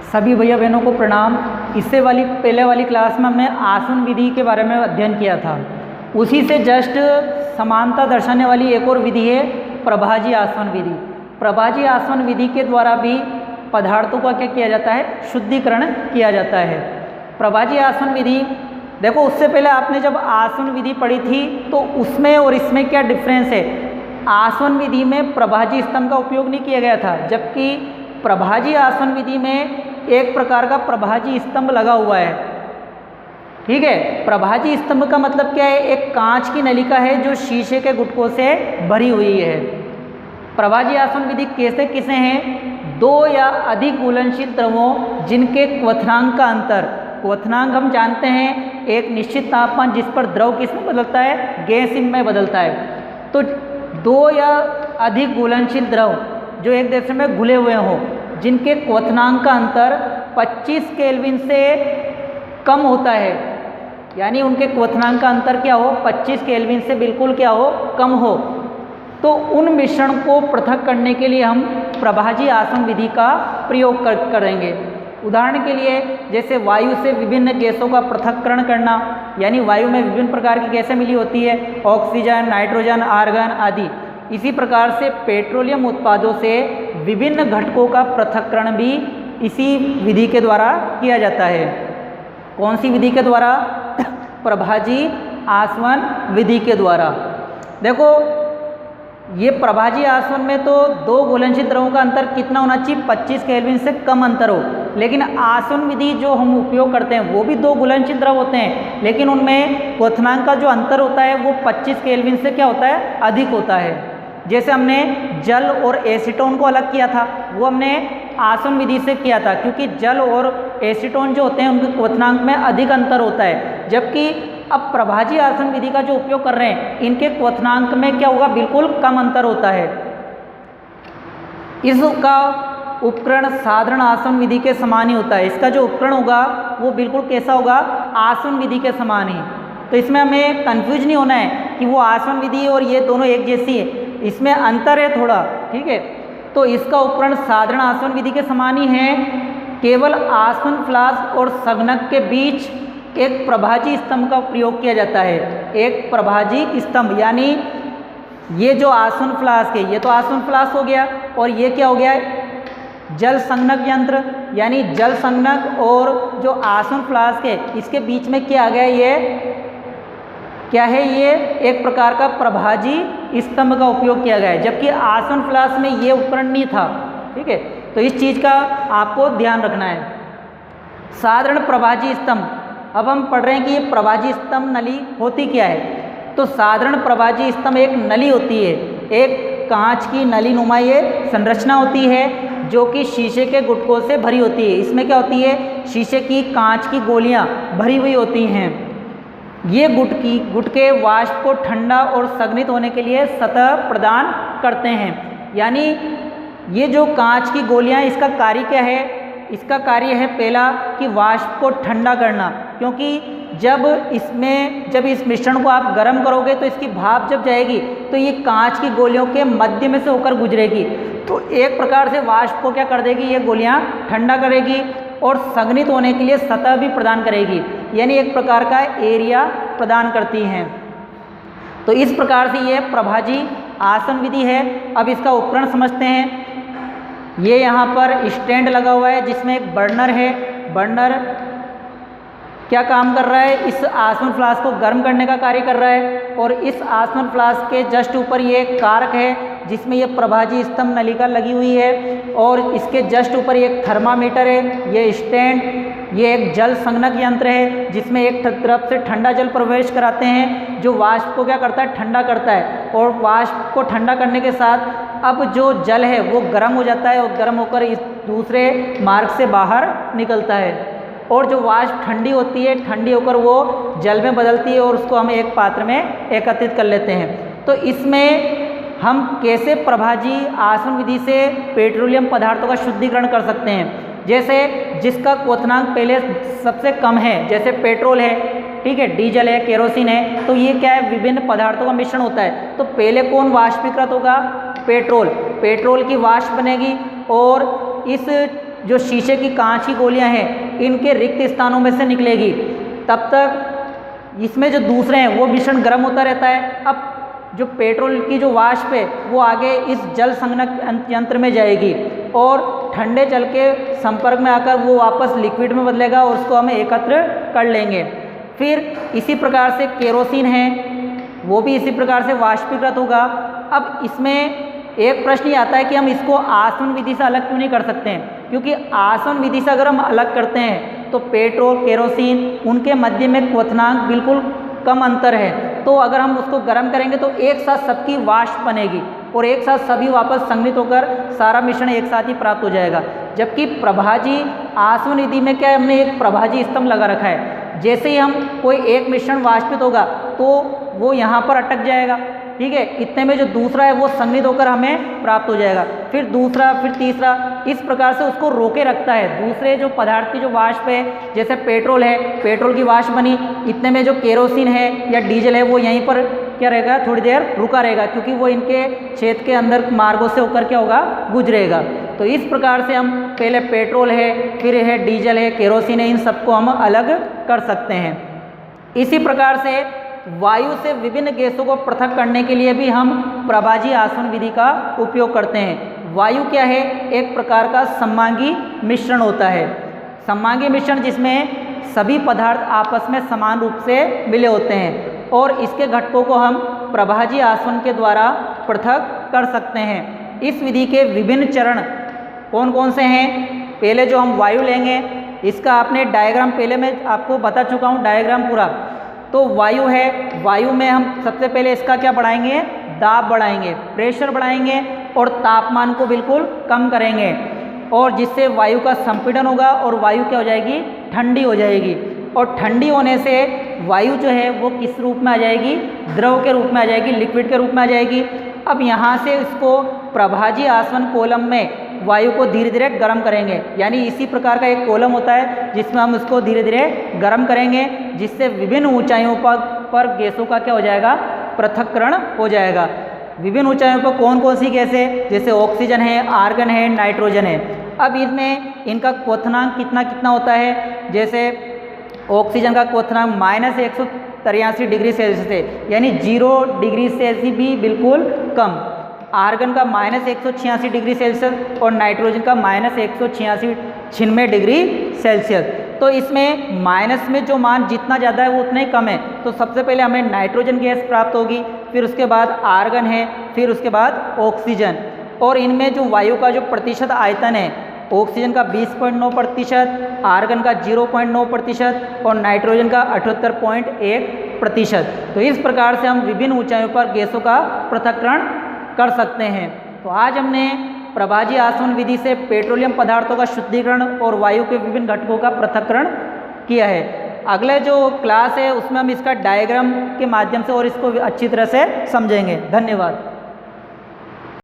सभी भैया बहनों को प्रणाम। इससे पहले वाली क्लास में हमने आसवन विधि के बारे में अध्ययन किया था। उसी से जस्ट समानता दर्शाने वाली एक और विधि है प्रभाजी आसवन विधि। प्रभाजी आसवन विधि के द्वारा भी पदार्थों का क्या किया जाता है, शुद्धिकरण किया जाता है। प्रभाजी आसवन विधि, देखो उससे पहले आपने जब आसवन विधि पढ़ी थी तो उसमें और इसमें क्या डिफरेंस है। आसवन विधि में प्रभाजी स्तंभ का उपयोग नहीं किया गया था, जबकि प्रभाजी आसवन विधि में एक प्रकार का प्रभाजी स्तंभ लगा हुआ है। ठीक है, प्रभाजी स्तंभ का मतलब क्या है, एक कांच की नलिका है जो शीशे के गुटकों से भरी हुई है। प्रभाजी आसवन विधि कैसे किसे हैं, दो या अधिक घुलनशील द्रवों जिनके क्वथनांक का अंतर, क्वथनांक हम जानते हैं एक निश्चित तापमान जिस पर द्रव किस में बदलता है, गैस में बदलता है। तो दो या अधिक घुलनशील द्रव जो एक दूसरे में घुले हुए हों, जिनके क्वथनांक का अंतर 25 केल्विन से कम होता है, यानी उनके क्वथनांक का अंतर क्या हो, 25 केल्विन से बिल्कुल क्या हो, कम हो, तो उन मिश्रण को पृथक करने के लिए हम प्रभाजी आसवन विधि का प्रयोग करेंगे। उदाहरण के लिए जैसे वायु से विभिन्न गैसों का पृथक्करण करना, यानी वायु में विभिन्न प्रकार की गैसें मिली होती है, ऑक्सीजन, नाइट्रोजन, आर्गन आदि। इसी प्रकार से पेट्रोलियम उत्पादों से विभिन्न घटकों का पृथक्करण भी इसी विधि के द्वारा किया जाता है। कौन सी विधि के द्वारा, प्रभाजी आसवन विधि के द्वारा। देखो ये प्रभाजी आसवन में तो दो घुलनशील द्रवों का अंतर कितना होना चाहिए, 25 केल्विन से कम अंतर हो। लेकिन आसवन विधि जो हम उपयोग करते हैं वो भी दो घुलनशील द्रव होते हैं, लेकिन उनमें क्वथनांक का जो अंतर होता है वो 25 केल्विन से क्या होता है, अधिक होता है। जैसे हमने जल और एसीटोन को अलग किया था, वो हमने आसवन विधि से किया था, क्योंकि जल और एसीटोन जो होते हैं उनके क्वथनांक में अधिक अंतर होता है। जबकि अब प्रभाजी आसवन विधि का जो उपयोग कर रहे हैं, इनके क्वथनांक में क्या होगा, बिल्कुल कम अंतर होता है। इसका उपकरण साधारण आसवन विधि के समान ही होता है। इसका जो उपकरण होगा वो बिल्कुल कैसा होगा, आसवन विधि के समान ही। तो इसमें हमें कंफ्यूज नहीं होना है कि वो आसवन विधि और ये दोनों एक जैसी है, इसमें अंतर है थोड़ा। ठीक है, तो इसका उपकरण साधारण आसवन विधि के समान ही है। केवल आसवन फ्लास्क और संघनक के बीच एक प्रभाजी स्तंभ का प्रयोग किया जाता है। एक प्रभाजी स्तंभ, यानी ये जो आसवन फ्लास्क है, ये तो आसवन फ्लास्क हो गया, और ये क्या हो गया, जल संघनक यंत्र, यानी जल संघनक और जो आसवन फ्लास्क है इसके बीच में क्या आ गया, ये क्या है, ये एक प्रकार का प्रभाजी स्तंभ का उपयोग किया गया है। जबकि आसवन फ्लास्क में ये उपकरण नहीं था। ठीक है, तो इस चीज़ का आपको ध्यान रखना है। साधारण प्रभाजी स्तंभ, अब हम पढ़ रहे हैं कि ये प्रभाजी स्तंभ नली होती क्या है। तो साधारण प्रभाजी स्तंभ एक नली होती है, एक कांच की नली नुमा ये संरचना होती है जो कि शीशे के गुटकों से भरी होती है। इसमें क्या होती है, शीशे की कांच की गोलियां भरी हुई होती हैं। ये गुटके वाष्प को ठंडा और संघनित होने के लिए सतह प्रदान करते हैं। यानी ये जो कांच की गोलियां, इसका कार्य क्या है, इसका कार्य है पहला कि वाष्प को ठंडा करना, क्योंकि जब इस मिश्रण को आप गर्म करोगे तो इसकी भाप जब जाएगी तो ये कांच की गोलियों के मध्य में से होकर गुजरेगी, तो एक प्रकार से वाष्प को क्या कर देगी, ये गोलियां ठंडा करेगी और संघनित होने के लिए सतह भी प्रदान करेगी, यानी एक प्रकार का एरिया प्रदान करती हैं। तो इस प्रकार से ये प्रभाजी आसवन विधि है। अब इसका उपकरण समझते हैं। ये यहाँ पर स्टैंड लगा हुआ है जिसमें एक बर्नर है। बर्नर क्या काम कर रहा है, इस आसवन फ्लास्क को गर्म करने का कार्य कर रहा है, और इस आसवन फ्लास्क के जस्ट ऊपर ये एक कारक है जिसमें ये प्रभाजी स्तंभ नलिका लगी हुई है, और इसके जस्ट ऊपर एक थर्मामीटर है। ये स्टैंड, ये एक जल संघनक यंत्र है जिसमें एक तरफ से ठंडा जल प्रवेश कराते हैं जो वाष्प को क्या करता है, ठंडा करता है, और वाष्प को ठंडा करने के साथ अब जो जल है वो गर्म हो जाता है, और गर्म होकर इस दूसरे मार्ग से बाहर निकलता है, और जो वाष्प ठंडी होती है, ठंडी होकर वो जल में बदलती है और उसको हम एक पात्र में एकत्रित कर लेते हैं। तो इसमें हम कैसे प्रभाजी आसवन विधि से पेट्रोलियम पदार्थों का शुद्धिकरण कर सकते हैं। जैसे जिसका क्वथनांक पहले सबसे कम है, जैसे पेट्रोल है, ठीक है, डीजल है, केरोसिन है, तो ये क्या है, विभिन्न पदार्थों का मिश्रण होता है। तो पहले कौन वाष्पीकृत होगा, पेट्रोल। पेट्रोल की वाष्प बनेगी और इस जो शीशे की कांच की गोलियां हैं इनके रिक्त स्थानों में से निकलेगी, तब तक इसमें जो दूसरे हैं वो मिश्रण गर्म होता रहता है। अब जो पेट्रोल की जो वाष्प है वो आगे इस जल संघनक यंत्र में जाएगी और ठंडे जल के संपर्क में आकर वो वापस लिक्विड में बदलेगा और उसको हम एकत्र कर लेंगे। फिर इसी प्रकार से केरोसिन है वो भी इसी प्रकार से वाष्पीकृत होगा। अब इसमें एक प्रश्न ये आता है कि हम इसको आसवन विधि से अलग क्यों नहीं कर सकते हैं, क्योंकि आसवन विधि से अगर हम अलग करते हैं तो पेट्रोल केरोसिन उनके मध्य में क्वथनांक बिल्कुल कम अंतर है, तो अगर हम उसको गर्म करेंगे तो एक साथ सबकी वाष्प बनेगी और एक साथ सभी वापस संघनित होकर सारा मिश्रण एक साथ ही प्राप्त हो जाएगा। जबकि प्रभाजी आसवन विधि में क्या है, हमने एक प्रभाजी स्तंभ लगा रखा है, जैसे ही हम कोई एक मिश्रण वाष्पित होगा तो वो यहाँ पर अटक जाएगा, ठीक है, इतने में जो दूसरा है वो संघनित होकर हमें प्राप्त हो जाएगा, फिर दूसरा फिर तीसरा, इस प्रकार से उसको रोके रखता है। दूसरे जो पदार्थ की जो वाष्प है, जैसे पेट्रोल है, पेट्रोल की वाष्प बनी, इतने में जो केरोसिन है या डीजल है वो यहीं पर क्या रहेगा, थोड़ी देर रुका रहेगा, क्योंकि वो इनके छेद के अंदर मार्गों से होकर क्या होगा, गुजरेगा। तो इस प्रकार से हम पहले पेट्रोल है, फिर है डीजल है, केरोसिन है, इन सबको हम अलग कर सकते हैं। इसी प्रकार से वायु से विभिन्न गैसों को पृथक करने के लिए भी हम प्रभाजी आसवन विधि का उपयोग करते हैं। वायु क्या है, एक प्रकार का सममांगी मिश्रण होता है। सममांगी मिश्रण जिसमें सभी पदार्थ आपस में समान रूप से मिले होते हैं और इसके घटकों को हम प्रभाजी आसवन के द्वारा पृथक कर सकते हैं। इस विधि के विभिन्न चरण कौन कौन से हैं, पहले जो हम वायु लेंगे इसका आपने डायग्राम पहले मैं आपको बता चुका हूँ, डायग्राम पूरा। तो वायु है, वायु में हम सबसे पहले इसका क्या बढ़ाएंगे, दाब बढ़ाएंगे, प्रेशर बढ़ाएंगे और तापमान को बिल्कुल कम करेंगे, और जिससे वायु का संपीड़न होगा और वायु क्या हो जाएगी, ठंडी हो जाएगी। और ठंडी होने से वायु जो है वो किस रूप में आ जाएगी, द्रव के रूप में आ जाएगी, लिक्विड के रूप में आ जाएगी। अब यहाँ से इसको प्रभाजी आसवन कोलम में वायु को धीरे धीरे गर्म करेंगे, यानी इसी प्रकार का एक कोलम होता है जिसमें हम इसको धीरे धीरे गर्म करेंगे, जिससे विभिन्न ऊंचाइयों पर गैसों का क्या हो जाएगा, पृथक्करण हो जाएगा। विभिन्न ऊंचाइयों पर कौन कौन सी गैसें, जैसे ऑक्सीजन है, आर्गन है, नाइट्रोजन है। अब इनमें इनका क्वथनांक कितना कितना होता है, जैसे ऑक्सीजन का क्वथनांक -183 डिग्री सेल्सियस है, यानी 0 डिग्री से भी बिल्कुल कम। आर्गन का -186 डिग्री सेल्सियस और नाइट्रोजन का -186 डिग्री सेल्सियस। तो इसमें माइनस में जो मान जितना ज़्यादा है वो उतना ही कम है। तो सबसे पहले हमें नाइट्रोजन गैस प्राप्त होगी, फिर उसके बाद आर्गन है, फिर उसके बाद ऑक्सीजन। और इनमें जो वायु का जो प्रतिशत आयतन है, ऑक्सीजन का 20.9%, आर्गन का 0.9% और नाइट्रोजन का 78.1%। तो इस प्रकार से हम विभिन्न ऊंचाइयों पर गैसों का पृथक्करण कर सकते हैं। तो आज हमने प्रभाजी आसवन विधि से पेट्रोलियम पदार्थों का शुद्धिकरण और वायु के विभिन्न घटकों का पृथक्करण किया है। अगले जो क्लास है उसमें हम इसका डायग्राम के माध्यम से और इसको अच्छी तरह से समझेंगे। धन्यवाद।